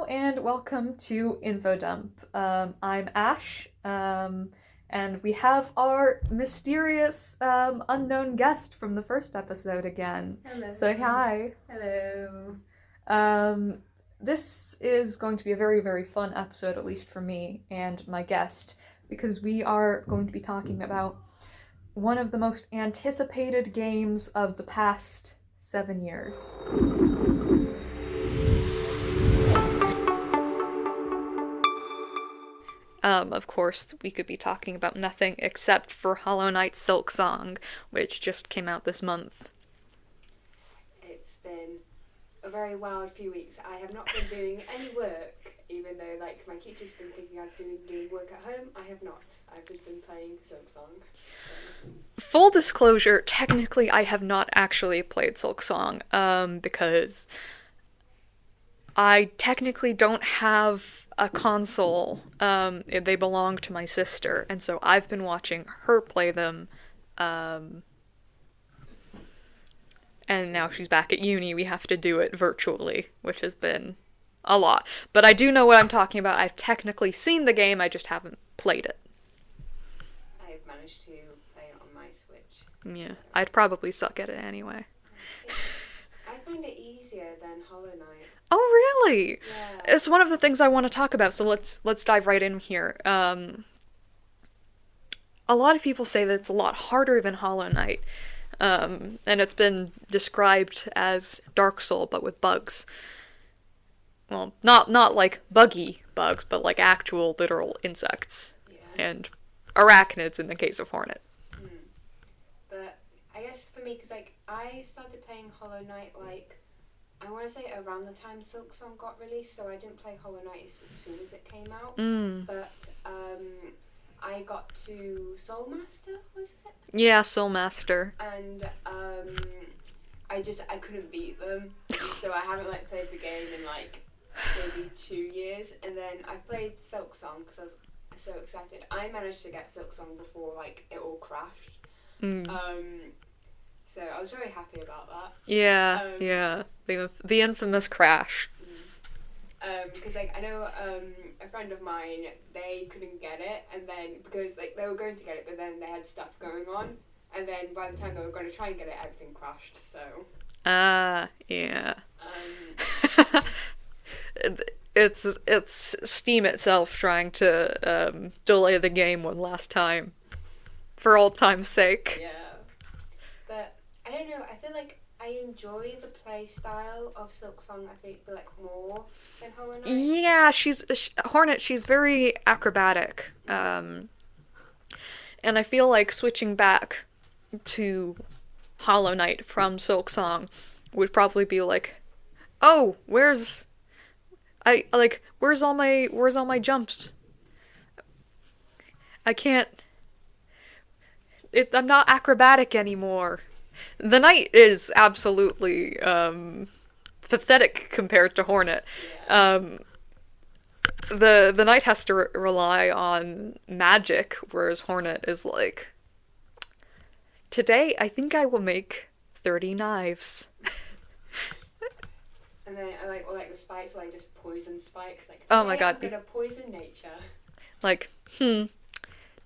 and welcome to InfoDump. I'm Ash, and we have our mysterious, unknown guest from the first episode again. Hello. Say hi. Hello. Um, this is going to be a very, very fun episode, at least for me and my guest, because we are going to be talking about one of the most anticipated games of the past 7 years. Of course, we could be talking about nothing except for Hollow Knight Silksong, which just came out this month. It's been a very wild few weeks. I have not been doing any work, even though my teacher's been thinking I've been doing work at home. I have not. I've just been playing Silksong. Full disclosure, technically I have not actually played Silksong, because I technically don't have a console. They belong to my sister, and so I've been watching her play them. And now she's back at uni. We have to do it virtually, which has been a lot. But I do know what I'm talking about. I've technically seen the game, I just haven't played it. I've managed to play it on my Switch. Yeah, So. I'd probably suck at it anyway. I find it easier than Hollow Knight. Oh, really? Yeah. It's one of the things I want to talk about, so let's dive right in here. A lot of people say that it's a lot harder than Hollow Knight, and it's been described as Dark Soul, but with bugs. Well, not like buggy bugs, but like actual literal insects. Yeah. And arachnids in the case of Hornet. But I guess for me, because I started playing Hollow Knight I want to say around the time Silksong got released, so I didn't play Hollow Knight as soon as it came out. But I got to Soul Master, was it? Yeah, Soul Master. And I couldn't beat them, so I haven't played the game in maybe 2 years. And then I played Silksong because I was so excited. I managed to get Silksong before it all crashed. So I was very happy about that. Yeah, yeah. The infamous crash. Because I know a friend of mine, they couldn't get it, and then because they were going to get it, but then they had stuff going on, and then by the time they were going to try and get it, everything crashed. So. Yeah. It's Steam itself trying to delay the game one last time, for old time's sake. Yeah. But I don't know. I feel like I enjoy the play style of Silksong. I think more than Hollow Knight. Yeah, Hornet. She's very acrobatic, and I feel like switching back to Hollow Knight from Silksong would probably be like, oh, where's all my jumps? I can't. I'm not acrobatic anymore. The Knight is absolutely pathetic compared to Hornet. Yeah. The Knight has to rely on magic, whereas Hornet is like, today I think I will make 30 knives. And then I like the spikes, just poison spikes. Oh my god. I'm gonna poison nature. Like,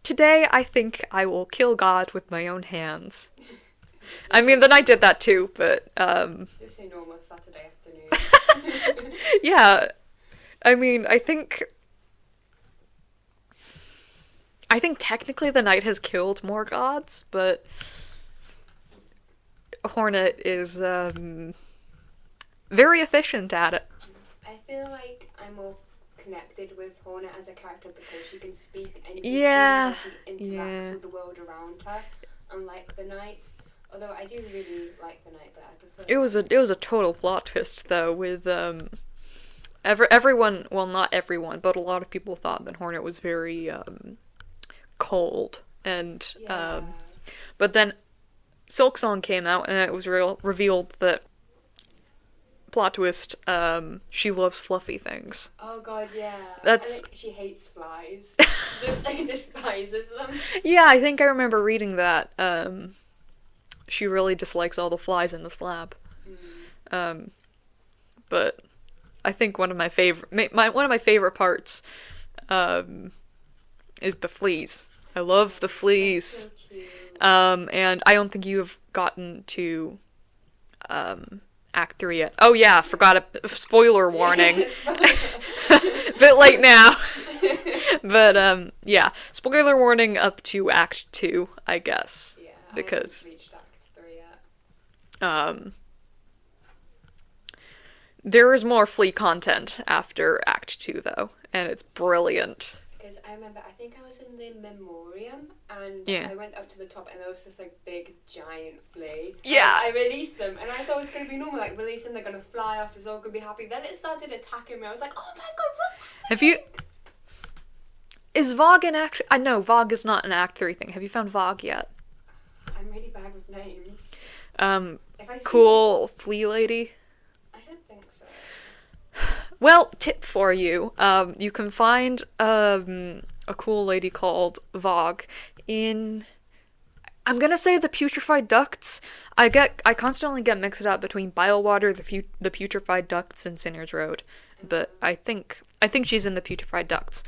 today I think I will kill God with my own hands. I mean, the Knight did that too, but Just a normal Saturday afternoon. yeah. I mean, I think technically the Knight has killed more gods, but Hornet is very efficient at it. I feel like I'm more connected with Hornet as a character because she can speak and Yeah, see how she interacts with the world around her, unlike the Knight. Although I do really like the Knight, but I prefer. It was a total plot twist though, with everyone, well, not everyone, but a lot of people thought that Hornet was very cold, and Yeah. but then Silksong came out and it was revealed that, plot twist, she loves fluffy things. Oh god, yeah. That's- she hates flies. Just despises them. Yeah, I think I remember reading that. She really dislikes all the flies in the slab. But I think one of my favorite parts is the fleas. I love the fleas. So cute. And I don't think you have gotten to Act 3 yet. Oh yeah, forgot a spoiler warning. Bit late now. But yeah, spoiler warning up to Act 2, I guess. Yeah, because I haven't reached Act 3 yet. There is more flea content after Act 2 though, and it's brilliant. Because I remember, I think I was in the Memoriam, and Yeah. I went up to the top, and there was this, like, big, giant flea. Yeah. And I released them, and I thought it was going to be normal, like, release them, they're going to fly off, it's all going to be happy. Then it started attacking me, I was like, oh my god, what's happening? Have you... Is Vogue an Act... I know, Vogue is not an Act 3 thing. Have you found Vogue yet? I'm really bad with names. If I see Cool flea lady? I don't think so. Well, tip for you. You can find a cool lady called Vogue in... I'm gonna say the Putrefied Ducts. I constantly get mixed up between Biowater, the Putrefied Ducts, and Sinner's Road. But I think she's in the Putrefied Ducts.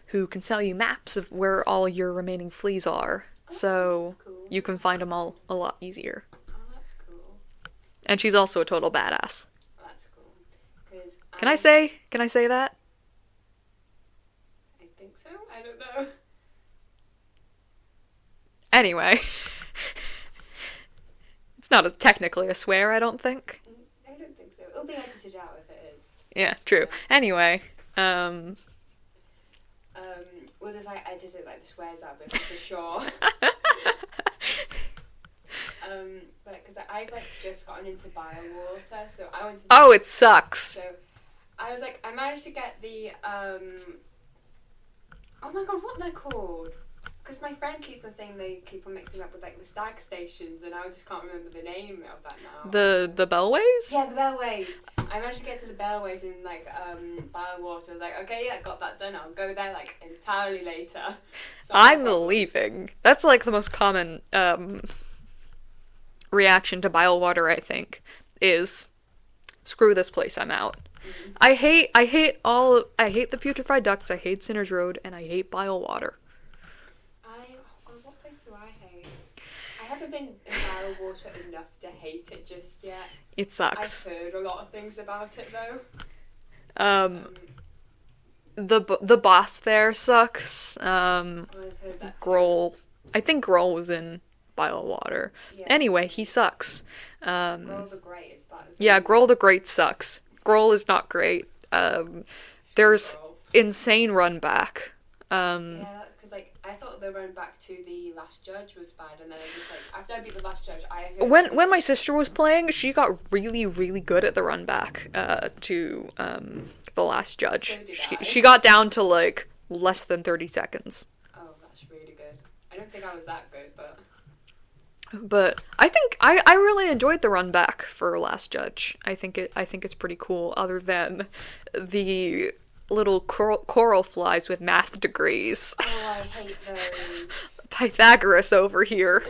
Who can sell you maps of where all your remaining fleas are. So that's cool. you can find them all a lot easier. Oh, that's cool. And she's also a total badass. That's cool. 'Cause Can I say that? I think so. I don't know. Anyway. It's not technically a swear, I don't think. I don't think so. It'll be edited out if it is. Yeah, true. Anyway, We'll just like edit it like the swears out, but for sure. But because I've like just gotten into Biowater, so I went to. Oh, it sucks. So I was like, I managed to get the Oh my god, what they're called? Because my friend keeps on saying they keep on mixing up with like the stag stations, and I just can't remember the name of that now. The Bellways? Yeah, the Bellways. I managed to get to the Bellways in like Biowater. I was like, okay, yeah, got that done. I'll go there like entirely later. So I'm leaving. That's like the most common reaction to Biowater, I think, is screw this place, I'm out. Mm-hmm. I hate the Putrefied Ducts, I hate Sinner's Road, and I hate Biowater. What place do I hate? I haven't been in Biowater enough to hate it just yet. It sucks. I've heard a lot of things about it though. The boss there sucks. I've heard that too. Grohl. I think Grohl was in Biowater. Yeah. Anyway, he sucks. Grohl the Great is that. Yeah, Grohl the Great sucks. Grohl is not great. There's Grohl. insane run back. Yeah, because like I thought the run back to the Last Judge was bad, and then I just like after I beat the Last Judge, I heard When my sister was playing, she got really, really good at the run back to the Last Judge. So did I. She got down to like less than 30 seconds. Oh, that's really good. I don't think I was that good, but But I think I really enjoyed the run back for Last Judge. I think it's pretty cool. Other than the little coral flies with math degrees. oh, I hate those. Pythagoras over here.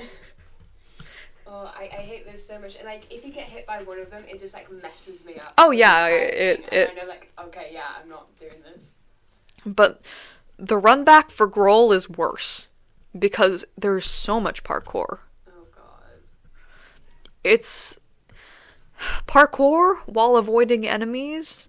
Oh, I hate those so much. And like, if you get hit by one of them, it just like messes me up. Oh yeah, And it. I know, like, okay, yeah, I'm not doing this. But the run back for Grohl is worse because there's so much parkour. Oh god. It's parkour while avoiding enemies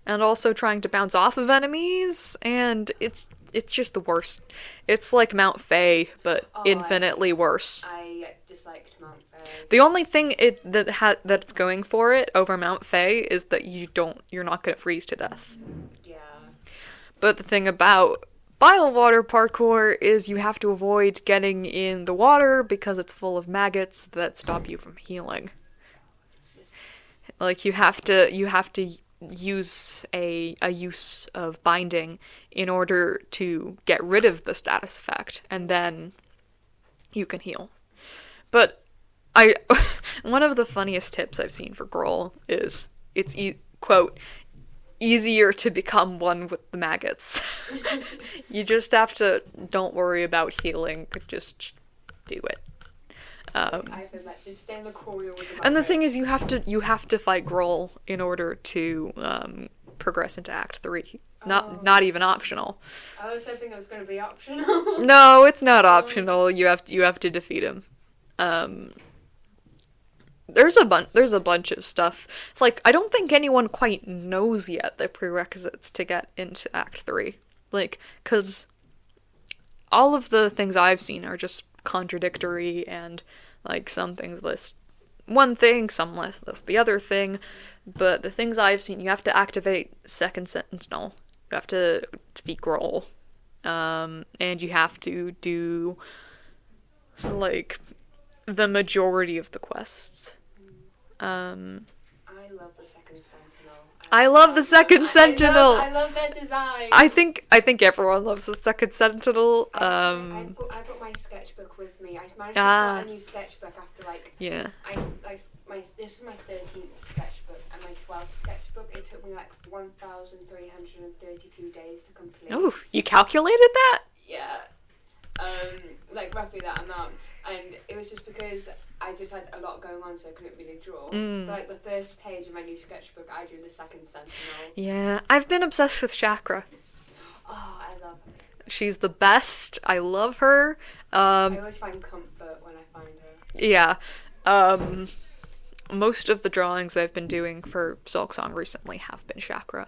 and also trying to bounce off of enemies, and it's just the worst. It's like Mount Fae, but infinitely worse. I disliked Mount Fae. The only thing that's going for it over Mount Fae is that you're not gonna freeze to death. Yeah. But the thing about Biowater parkour is you have to avoid getting in the water because it's full of maggots that stop you from healing. It's just Like you have to use a use of binding in order to get rid of the status effect, and then you can heal. But one of the funniest tips I've seen for Grohl is it's quote easier to become one with the maggots. You just have to don't worry about healing, just do it. I've been like, just stay in the corner with the And the thing is, you have to fight Grohl in order to progress into Act 3. Not even optional. I was hoping it was going to be optional. No, it's not optional. You have to defeat him. There's a bunch of stuff. Like, I don't think anyone quite knows yet the prerequisites to get into Act 3. Like, because all of the things I've seen are just contradictory, and, like, some things list one thing, some list the other thing. But the things I've seen, you have to activate Second Sentinel. You have to defeat Grohl. And you have to do, like, the majority of the quests. I love the Second Sentinel. I love the Second Sentinel. I love their design. I think everyone loves the Second Sentinel. I got my sketchbook with me. I managed to start a new sketchbook after yeah. This is my 13th sketchbook, and my 12th sketchbook. It took me like 1,332 days to complete. Oh, you calculated that? Yeah, like roughly that amount. And it was just because I just had a lot going on, so I couldn't really draw. But like the first page of my new sketchbook, I drew the Second Sentinel. Yeah, I've been obsessed with Chakra. Oh, I love her. She's the best. I love her. I always find comfort when I find her. Yeah. Most of the drawings I've been doing for Silksong recently have been Chakra.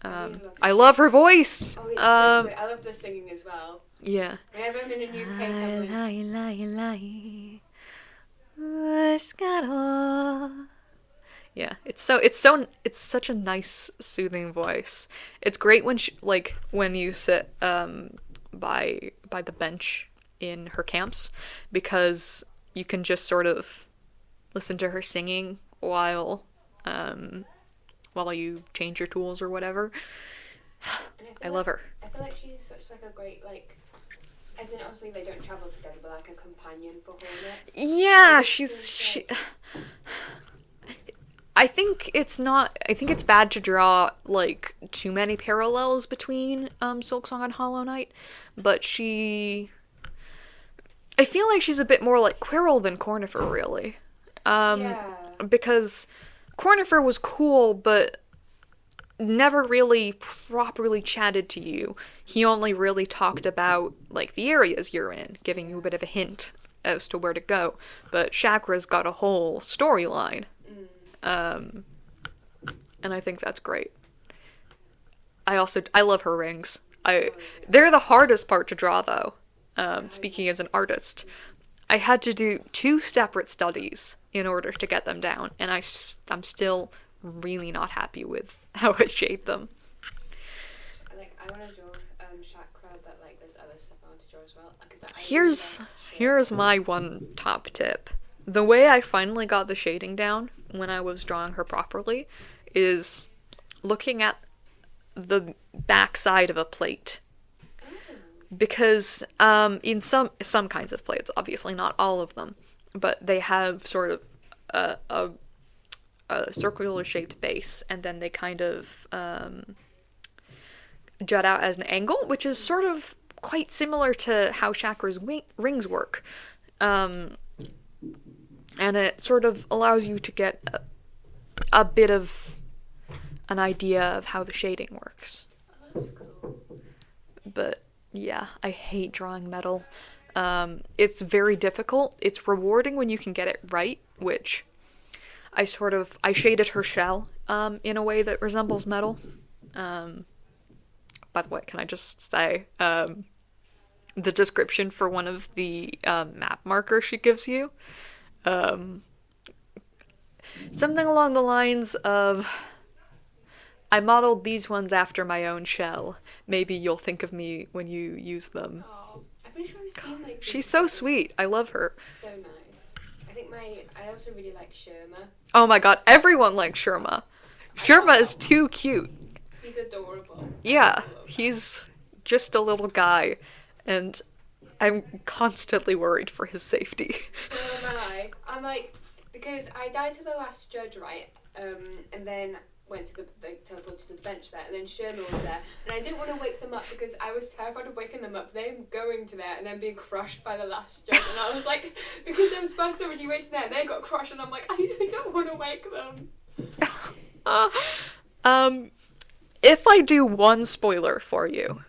I love her voice. Oh, it's so good. I love the singing as well. Yeah. Whenever I'm in a new place, I'm like... Yeah, it's such a nice, soothing voice. It's great when you sit by the bench in her camps, because you can just sort of listen to her singing while you change your tools or whatever. I love her. I feel like she's such like a great as in obviously they don't travel together, but like a companion for Hornet. Yeah, I think it's bad to draw like too many parallels between Silksong and Hollow Knight, but I feel like she's a bit more like Quirrell than Cornifer, really. Because Cornifer was cool, but never really properly chatted to you. He only really talked about like the areas you're in, giving you a bit of a hint as to where to go. But Chakra's got a whole storyline. And I think that's great. I love her rings. They're the hardest part to draw, though. Speaking as an artist, I had to do 2 separate studies in order to get them down, and I'm still really not happy with how I shade them. I want to draw Chakra, but like there's other stuff I want to draw as well. Here's my one top tip. The way I finally got the shading down when I was drawing her properly is looking at the backside of a plate. Because in some kinds of plates, obviously not all of them, but they have sort of a circular shaped base, and then they kind of jut out at an angle, which is sort of quite similar to how Chakra's rings work. And it sort of allows you to get a bit of an idea of how the shading works. Oh, that's cool. But yeah, I hate drawing metal. It's very difficult. It's rewarding when you can get it right, which I shaded her shell in a way that resembles metal. By the way, can I just say the description for one of the map markers she gives you? Something along the lines of, I modeled these ones after my own shell. Maybe you'll think of me when you use them. Oh, I'm pretty sure I've seen like. She's so sweet. I love her. So nice. I also really like Sherma. Oh my god, everyone likes Sherma. Sherma is too cute. He's adorable. Yeah, he's just a little guy, and I'm constantly worried for his safety. So am I. I'm like, because I died to the last judge, right? And then went to teleported to the bench there, and then Sherman was there, and I didn't want to wake them up because I was terrified of waking them up, them going to there and then being crushed by the last judge, and I was like, because there was bugs already waiting there, and they got crushed, and I'm like, I don't want to wake them. If I do one spoiler for you,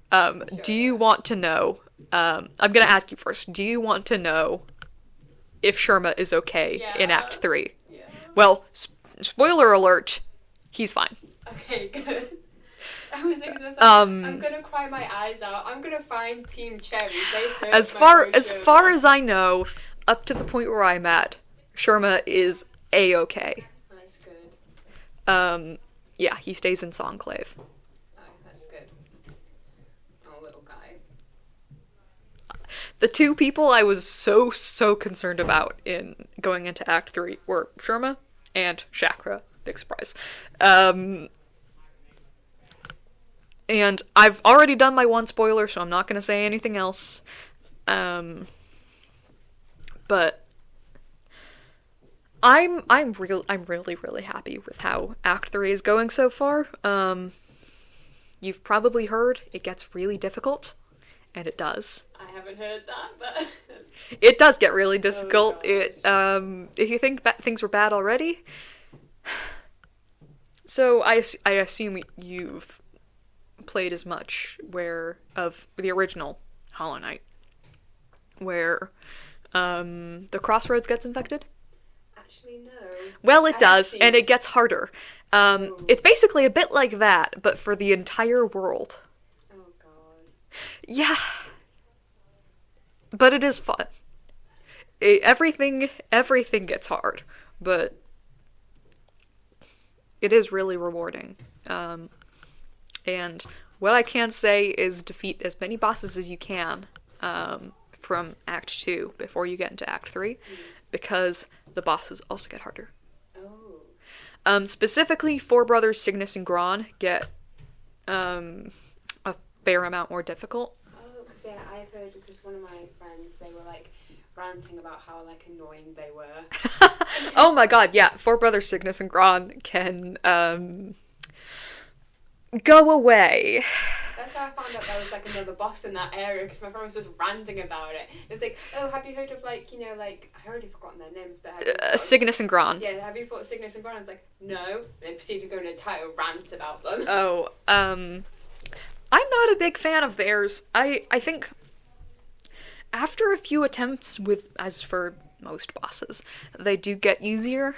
do you want to know, I'm gonna ask you first, do you want to know if Sherma is okay in Act 3? Yeah. Well, spoiler alert, he's fine. Okay, good. I was thinking to myself, I'm gonna cry my eyes out. I'm gonna find Team Cherry. They hurt As far as I know, up to the point where I'm at, Sherma is A-okay. That's good. Yeah, he stays in Songclave. Oh, that's good. Oh, little guy. The two people I was so concerned about in going into Act 3 were Sherma and Chakra. Big surprise. And I've already done my one spoiler, so I'm not going to say anything else. But I'm really happy with how Act 3 is going so far. You've probably heard it gets really difficult, and it does. I haven't heard that, but it does get really difficult. Oh, If you think things were bad already, so I assume you've played as much of the original Hollow Knight, where the Crossroads gets infected. Actually, no. Well, it does, and it gets harder. Ooh. It's basically a bit like that, but for the entire world. Oh god. Yeah. But it is fun. Everything gets hard, but it is really rewarding. And what I can say is defeat as many bosses as you can from Act 2 before you get into Act 3, because the bosses also get harder. Oh. Specifically, Four Brothers, Cygnus, and Gron get a fair amount more difficult. Oh, because yeah, I've heard, because one of my friends, they were like ranting about how like annoying they were. Oh my god, yeah. Four Brothers, Cygnus, and Gron can go away. That's how I found out there was like another boss in that area, because my friend was just ranting about it. It was like, oh, have you heard of like, you know, like, I already forgotten their names, but have you thought Cygnus and Gron. yeah, have you thought of Cygnus and Gron? I was like, no. They proceeded to go on an entire rant about them. Oh, I'm not a big fan of theirs. I think after a few attempts as for most bosses, they do get easier.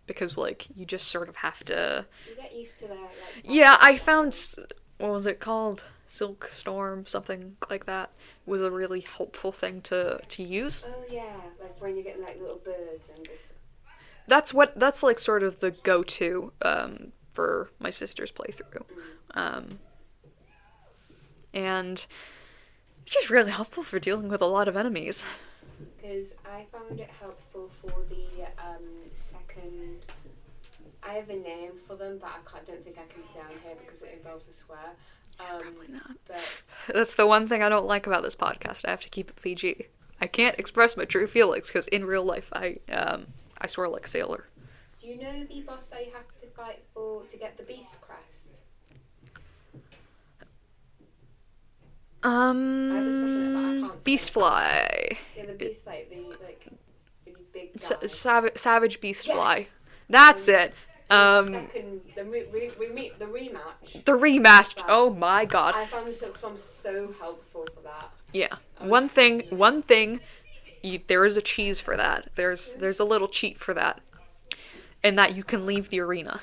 Because, like, you just sort of have to... You get used to that, like... Yeah, I found... What was it called? Silk Storm, something like that. Was a really helpful thing to use. Oh, yeah. Like, when you're getting, like, little birds and just... That's, like, sort of the go-to, for my sister's playthrough. And it's just really helpful for dealing with a lot of enemies. Because I found it helpful for the second... I have a name for them, but don't think I can say on here because it involves a swear. Probably not. But That's the one thing I don't like about this podcast. I have to keep it PG. I can't express my true feelings because in real life I swear like a sailor. do you know the boss that you have to fight for to get the Beast Crest? I have a special, but I can't say. Beastfly. Yeah, the beast, like the really big guy. Savage Beastfly. Yes. That's it. Second, the rematch. The rematch. Oh my god. I found the Silk Storm so helpful for that. Yeah. One thing. There is a cheese for that. There's a little cheat for that, and that you can leave the arena.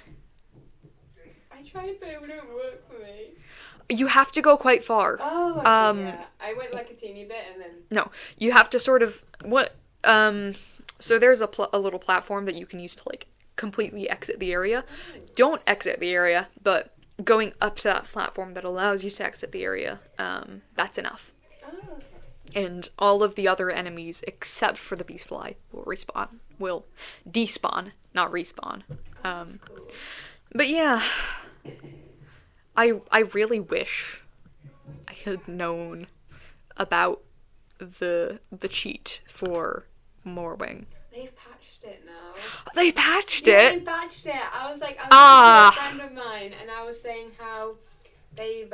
I tried, but it wouldn't work for me. You have to go quite far. Oh, I see, yeah. I went like a teeny bit and then... No, you have to sort of so there's a little platform that you can use to like completely exit the area. Don't exit the area, but going up to that platform that allows you to exit the area, that's enough. Oh, okay. And all of the other enemies, except for the Beastfly, will despawn, not respawn. That's cool. But yeah, I really wish I had known about the cheat for Morwing. They've patched it now. They patched Yeah, they it. patched it. I was talking Ah. to a friend of mine, and I was saying how they've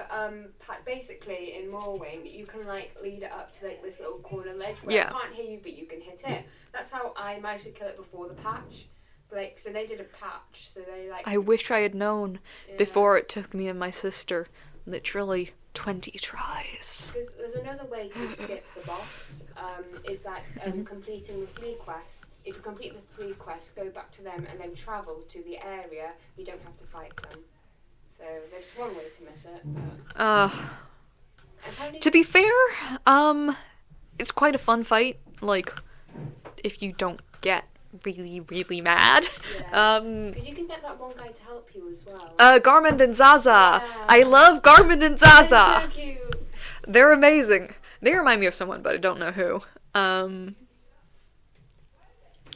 basically in Morrowind you can like lead it up to like this little corner ledge where Yeah. I can't hear you, but you can hit it. That's how I managed to kill it before the patch. But, like, so they did a patch, so they like. I wish I had known Yeah. before it took me and my sister literally 20 tries. Because there's another way to skip the boss. Is that completing the flea quest. If you complete the flea quest, go back to them and then travel to the area. You don't have to fight them. So there's one way to miss it. But apparently- To be fair, it's quite a fun fight. Like, if you don't get really, really mad. Yeah. Because you can get that one guy to help you as well. Garmund and Zaza. Yeah. I love Garmund and Zaza. They're so cute. They're amazing. They remind me of someone, but I don't know who.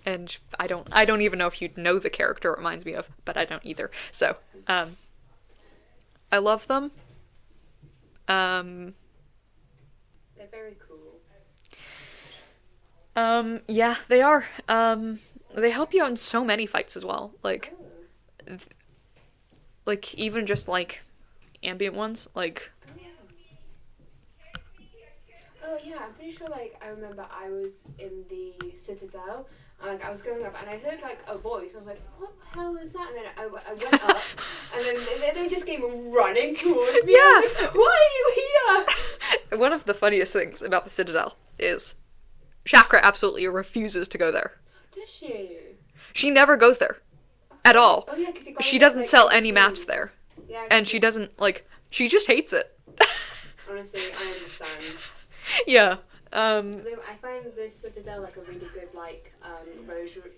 And I don't even know if you'd know the character it reminds me of, but I don't either. So, I love them. They're very cool. Yeah, they are. They help you out in so many fights as well. Like, Oh. like even just like ambient ones. Like, Oh yeah, I'm pretty sure. Like I remember, I was in the Citadel. And, like I was going up, and I heard like a voice. I was like, "What the hell is that?" And then I went up, and then they just came running towards me. Yeah. I was like, "Why are you here?" one of the funniest things about the Citadel is Chakra absolutely refuses to go there. Does she? She never goes there at all. Oh yeah, because She doesn't sell any maps there. Yeah, And she doesn't, like, she just hates it. Honestly, I understand. Yeah. I find the Citadel like a really good like rosary.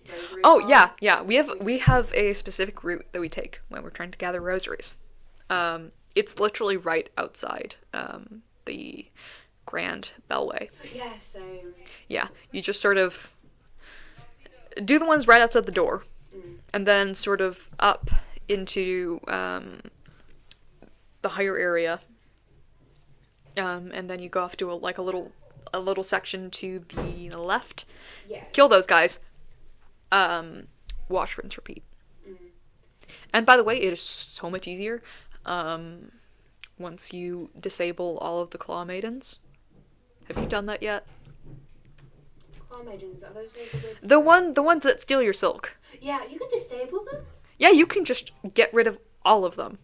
Oh, farm. yeah. We have a specific route that we take when we're trying to gather rosaries. It's literally right outside the Grand Bellway. Yeah, same. Yeah, you just sort of do the ones right outside the door, and then sort of up into the higher area, and then you go off to a little section to the left. Yeah. Kill those guys. Wash, rinse, repeat. And by the way, it is so much easier once you disable all of the Claw Maidens. Have you done that yet? Claw Maidens, are those like The ones that steal your silk. Yeah, you can disable them? Yeah, you can just get rid of all of them.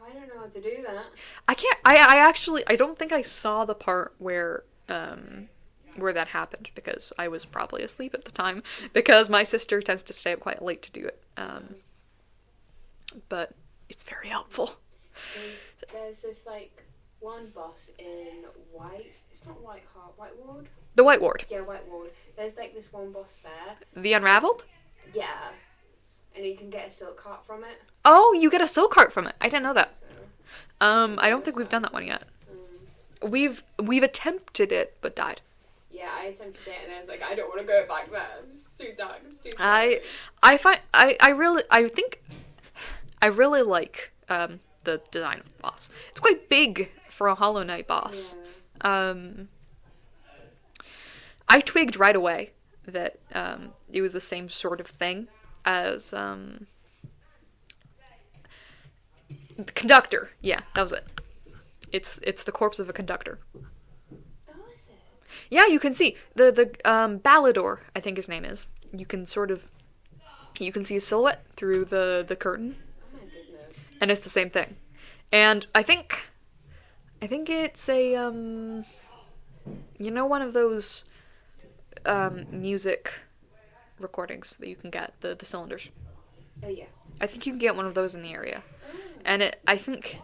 I don't know how to do that. I can't. I don't think I saw the part where that happened because I was probably asleep at the time because my sister tends to stay up quite late to do it. But it's very helpful. There's this like one boss in it's not Whiteheart, White Ward? The White Ward. Yeah, White Ward. There's like this one boss there. The Unraveled? Yeah. And you can get a silk cart from it. Oh, you get a silk cart from it. I didn't know that. So, I don't think we've done that one yet. We've attempted it, but died. yeah, I attempted it and I was like, I don't want to go back there. It's too dark. It's too scary. I really like the design of the boss. It's quite big for a Hollow Knight boss. Yeah. I twigged right away that it was the same sort of thing as the conductor. Yeah, that was it. It's the corpse of a conductor. Oh, is it? Yeah, you can see the Ballador, I think his name is. You can see his silhouette through the curtain, Oh my goodness. and it's the same thing. And I think it's a one of those music recordings that you can get, the cylinders. Oh yeah. I think you can get one of those in the area. Oh. And I think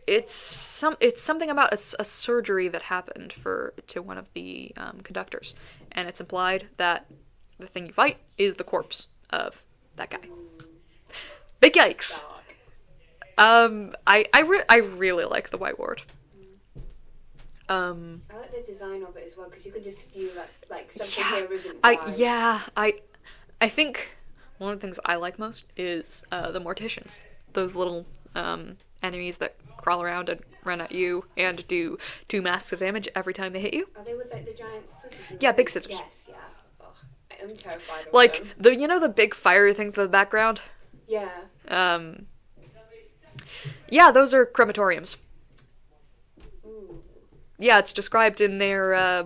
it's something about a surgery that happened to one of the conductors, and it's implied that the thing you fight is the corpse of that guy. Big yikes! Dark. I really like the White Ward. I like the design of it as well because you can just feel that's like something Yeah, here isn't right. I think one of the things I like most is the Morticians. Those little enemies that crawl around and run at you and do 2 masks of damage every time they hit you. Are they with like the giant scissors? Yeah, big scissors. Yes, yeah. Oh, I'm terrified of Like, them. the big fiery things in the background? Yeah. Yeah, those are crematoriums. Ooh. Yeah, it's described in their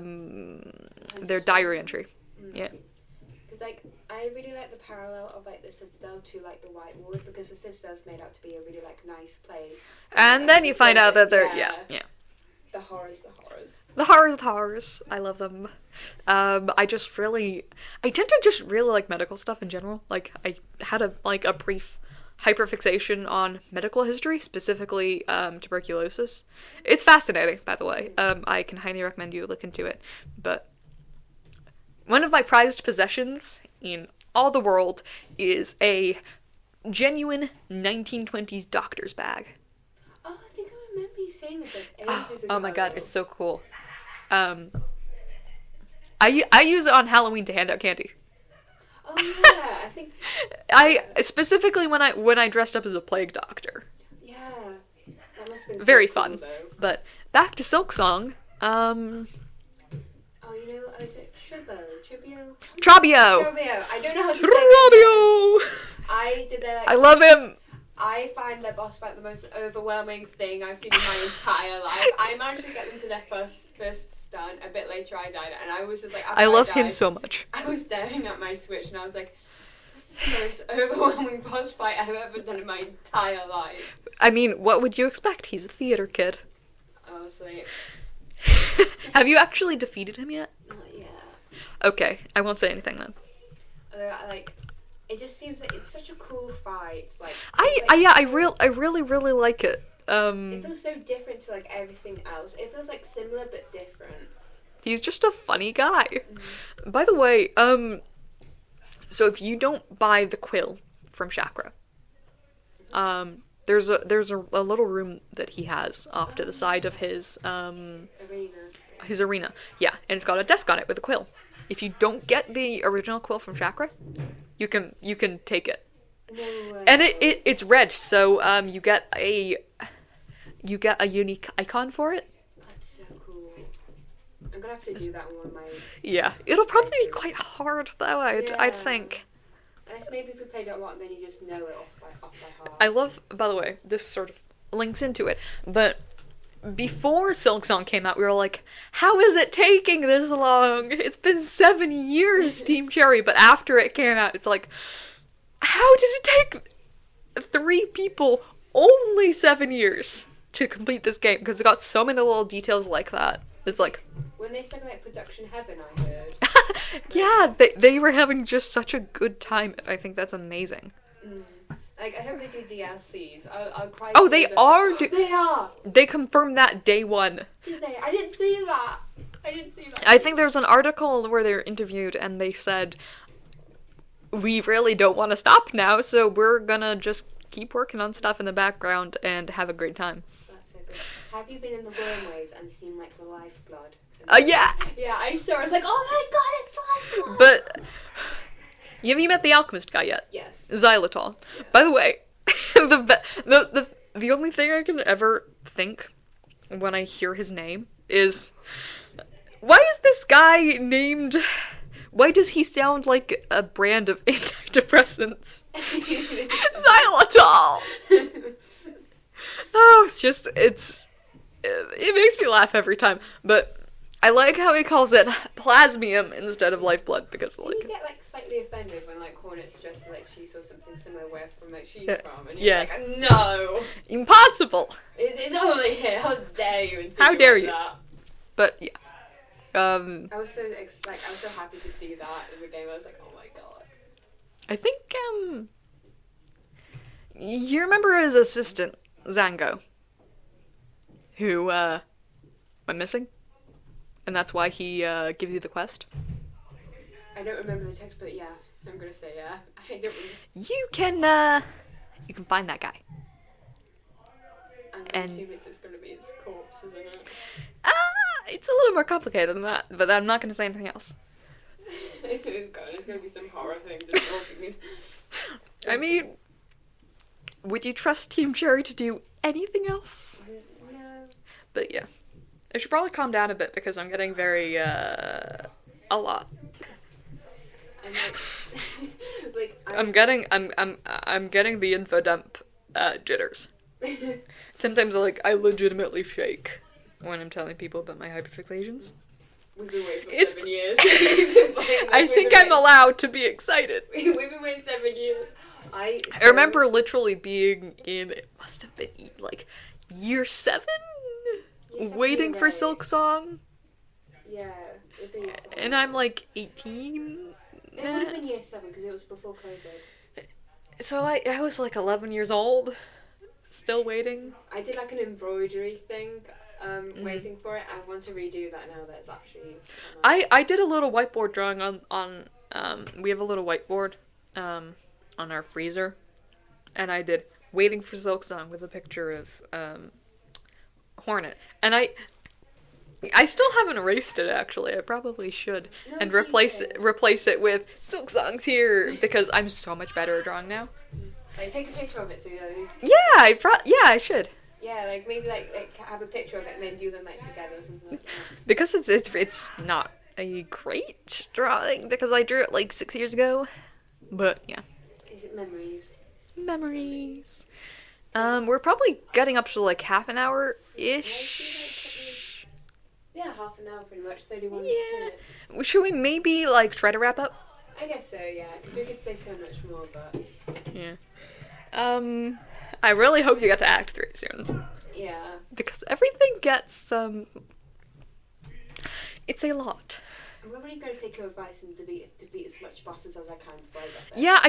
diary entry. Yeah. Because, like, I really like the parallel of, like, the Citadel to, like, the Whitewood, because the Citadel's made out to be a really, like, nice place. And then you find out that they're, yeah. The horrors, the horrors. The horrors. I love them. I tend to just really like medical stuff in general. Like, I had a brief hyperfixation on medical history, specifically tuberculosis. It's fascinating, by the way. I can highly recommend you look into it. But one of my prized possessions in all the world is a genuine 1920s doctor's bag. Oh, I think I remember you saying this, like, ages ago. Oh my god, it's so cool. I use it on Halloween to hand out candy. Oh yeah, I think. I specifically when I dressed up as a plague doctor. Yeah, that must have been Very so cool, fun. though. But back to Silksong. Oh, is it Tribio? Trabio. I don't know how to say it. Trabio. I did their, like, I love him. I find their boss fight the most overwhelming thing I've seen in my entire life. I managed to get them to their first stunt. A bit later, I died, and I was just like, I love him so much. I was staring at my Switch, and I was like, this is the most overwhelming boss fight I've ever done in my entire life. I mean, what would you expect? He's a theater kid. Honestly. Have you actually defeated him yet? Not yet. Okay, I won't say anything then. It just seems like it's such a cool fight. Like, I really like it. It feels so different to, like, everything else. It feels, like, similar but different. He's just a funny guy. By the way, so if you don't buy the quill from Chakra, there's a little room that he has off to the side of his arena. Yeah, and it's got a desk on it with a quill. If you don't get the original quill from Chakra, you can take it. No way. And it's red, so you get a unique icon for it. That's so cool. I'm gonna have to do that on one of my. Yeah, it'll probably be quite hard though. I'd think. Unless maybe if we played it a lot, and then you just know it off by heart. I love, by the way, this sort of links into it, but before Silksong came out, we were like, how is it taking this long? It's been 7 years, Team Cherry, but after it came out, it's like, how did it take 3 people only 7 years to complete this game? Because it got so many little details like that. It's like... When they stuck like production heaven, I heard. Yeah, they were having just such a good time. I think that's amazing. Like, I hope they do DLCs. I'll cry. Oh, they are! They are! They confirmed that day one. Did they? I didn't see that. I think there's an article where they're interviewed and they said, we really don't want to stop now, so we're gonna just keep working on stuff in the background and have a great time. That's so good. Have you been in the Wormways and seen, like, the lifeblood? Yeah! Yeah, I saw it. I was like, oh my god, it's lifeblood! But... Have you met the alchemist guy yet? Yes. Xylitol. Yeah. By the way, the only thing I can ever think when I hear his name is, why is this guy named... Why does he sound like a brand of antidepressants? Xylitol! Oh, it makes me laugh every time, but... I like how he calls it plasmium instead of lifeblood because do you get like slightly offended when like Hornet suggests like she saw something similar where from like she's from and you're like no impossible it's only here, how dare you how dare you that? But yeah I was so happy to see that in the game. I was like, oh my god. I think you remember his assistant Zango who went missing? And that's why he gives you the quest? I don't remember the text, but yeah, I'm gonna say yeah. I don't really... You can find that guy. And assume it's just gonna be his corpse, isn't it? It's a little more complicated than that, but I'm not gonna say anything else. It's gonna be some horror thing. Just I mean, would you trust Team Cherry to do anything else? No. But yeah. I should probably calm down a bit because I'm getting very, a lot. I'm like, I'm getting the info dump jitters. Sometimes I legitimately shake when I'm telling people about my hyperfixations. We've been waiting for It's- 7 years. We've been playing this. I think I'm allowed to be excited. We've been waiting 7 years. I remember literally being in, it must have been like year 7, waiting for right. Silksong, Yeah, it'd be and I'm like 18. It would have been year 7 because it was before COVID. So I was like 11 years old, still waiting. I did like an embroidery thing, waiting for it. I want to redo that now that it's actually... I did a little whiteboard drawing on we have a little whiteboard on our freezer, and I did waiting for Silksong with a picture of Hornet, and I still haven't erased it actually. I probably should, No, and you replace should. it with Silksong's here because I'm so much better at drawing now. Like, take a picture of it so you know who's... Yeah, I should. Yeah, like, maybe, like have a picture of it and then do them, like, together or something like that. Because it's not a great drawing because I drew it like 6 years ago, but yeah. Is it memories? Memories. We're probably getting up to like half an hour ish. Yeah, half an hour pretty much, 31 Yeah. minutes. Should we maybe like try to wrap up? I guess so, yeah, because we could say so much more, but... Yeah. I really hope you get to Act 3 soon. Yeah. Because everything gets, it's a lot. I'm really going to take your advice and defeat as much bosses as I can before I get there. Yeah,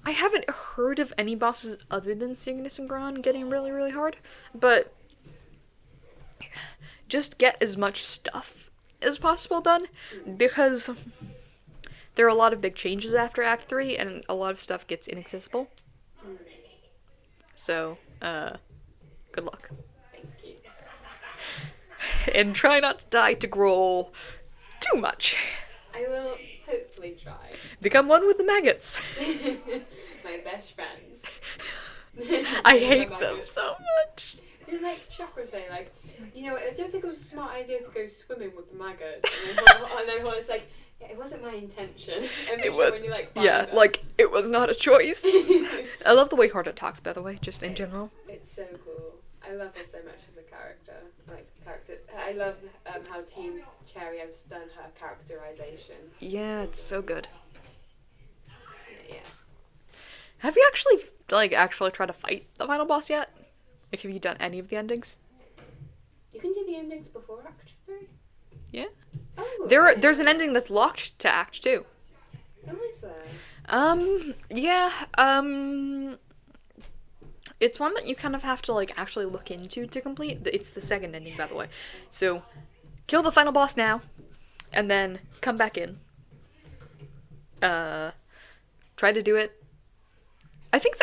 I haven't heard of any bosses other than Cygnus and Gron getting really, really hard, but just get as much stuff as possible done, because there are a lot of big changes after Act 3, and a lot of stuff gets inaccessible. So, good luck. Thank you. And try not to die to Grohl too much. I will hopefully try. Become one with the maggots. My best friends. I hate them so much. Didn't like Chakra say, like, you know, I don't think it was a smart idea to go swimming with the maggots. And then Hornet's like, yeah, it wasn't my intention. And It was, when you, like, find yeah, out. like, it was not a choice. I love the way Hornet talks, by the way, just in general. It's so cool. I love her so much as a character. I love how Team Cherry has done her characterization. Yeah, it's so good. Yeah. Have you actually tried to fight the final boss yet? Like, have you done any of the endings? You can do the endings before Act 3? Yeah. Oh. There's an ending that's locked to Act 2. Oh, is there? Yeah, it's one that you kind of have to, like, actually look into to complete. It's the second ending, by the way. So, kill the final boss now, and then come back in. Try to do it. I think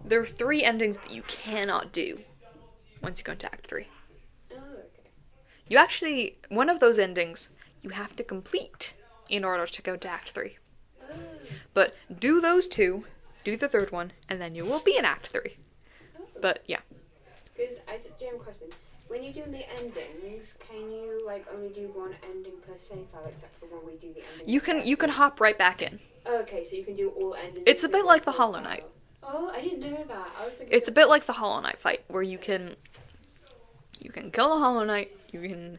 there are 3 endings that you cannot do once you go into Act 3. Oh, okay. You actually, one of those endings, you have to complete in order to go to Act 3. Oh. But do those 2, do the 3rd one, and then you will be in Act 3. But, yeah. Because I do have a question. When you do the endings, can you, like, only do one ending per save file except for when we do the ending? You can hop right back in. Oh, okay, so you can do all endings. It's a in bit one like the save Hollow file. Knight. Oh, I didn't know that. I was thinking... It's a bit like the Hollow Knight fight, where you can kill the Hollow Knight, you can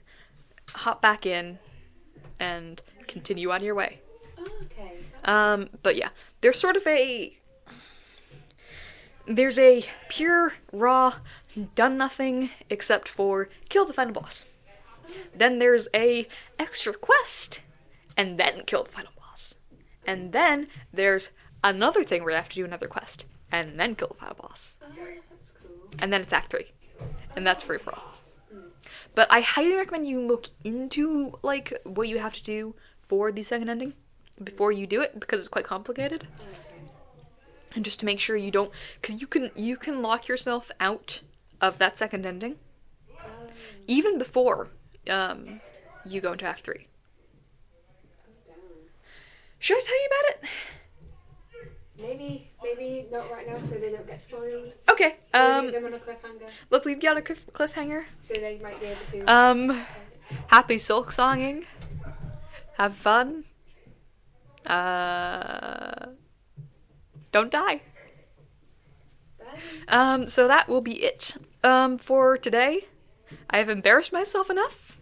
hop back in, and continue on your way. Oh, okay. But yeah, there's a pure, raw, done nothing except for kill the final boss. Then there's a extra quest, and then kill the final boss. And then there's another thing where you have to do another quest, and then kill the final boss. Oh, that's cool. And then it's Act 3. And that's free for all. But I highly recommend you look into, like, what you have to do for the second ending before you do it, because it's quite complicated. Okay. And just to make sure you don't, because you can lock yourself out of that second ending even before you go into Act 3. Oh, damn. Should I tell you about it? Maybe not right now, so they don't get spoiled. Okay. Leave them on a cliffhanger, Let's leave you on a cliffhanger. so they might be able to. Happy Silksonging. have fun. Don't die. So that will be it for today. I have embarrassed myself enough.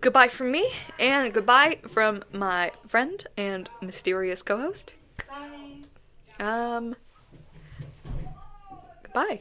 Goodbye from me, and goodbye from my friend and mysterious co-host. Bye. Goodbye.